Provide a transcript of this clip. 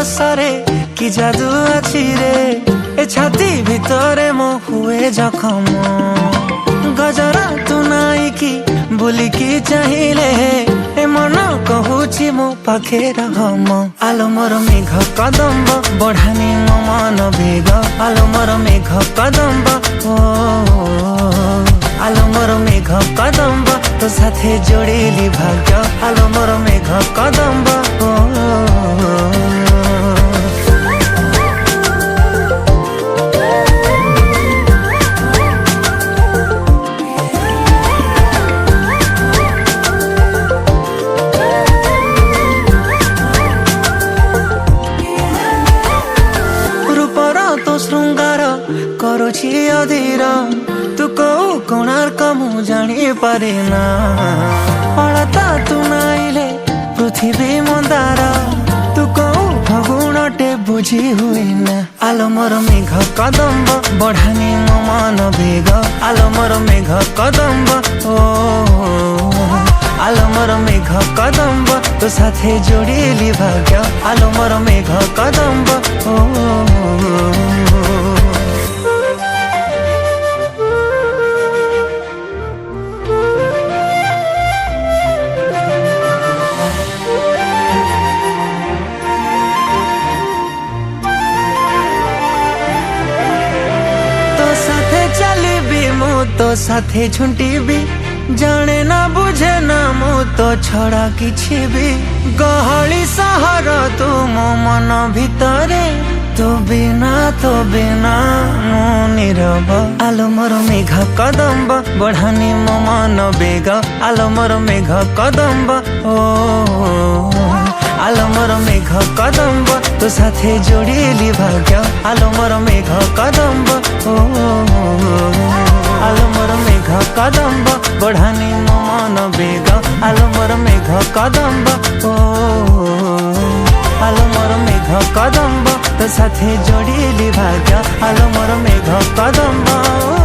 हसरे कि जादू अछि रे ए छाती भितरे मो हुए जखम गजरा तू नाई की बुलिकी चाहिए ए मन कहूची मो पाखे रहम आलो मोर मेघ कदम्ब बढ़ानी मो मन बेग आलो मोर मेघ कदम्ब ओ आलो मोर मेघ कदम्ब तो साथे जोड़िली भाग्य आलो मोर मेघ कदम्ब तो श्रृंगार करुछि अधीर तू कौ कोणार्क मु जानी पारे ना अलता तू नाइले पृथ्वी मंदार तू कौ फगुणटे बुझी हुए ना आलो मोर मेघ कदम्ब बढ़ानी मो मन बेग आलो मोर मेघ कदम्ब ओ आलो मोर मेघ कदम्ब तो साथे जोड़िली भाग्य आलो मोर मेघ कदम्ब ओ तो साथे झुंटी भी जाने ना बुझे ना मु तो छड़ा किछि भी गहली सहर तू मो मन भितरे तो बिना मो नीरव आलो मोर मेघ कदम्ब बढ़ानी मो मन बेग आलो मोर मेघ कदम्ब ओ आलो मोर मेघ कदम्ब तो साथे जोड़िली भाग्य आलो मोर मेघ कदम्ब ओ आलो मोर मेघ कदम्ब बढ़ानी मो मन बेग आलो मोर मेघ कदम्ब ओ आलो मोर मेघ कदम्ब तो साथे जोड़िली भाग्य आलो मोर मेघ कदम्ब।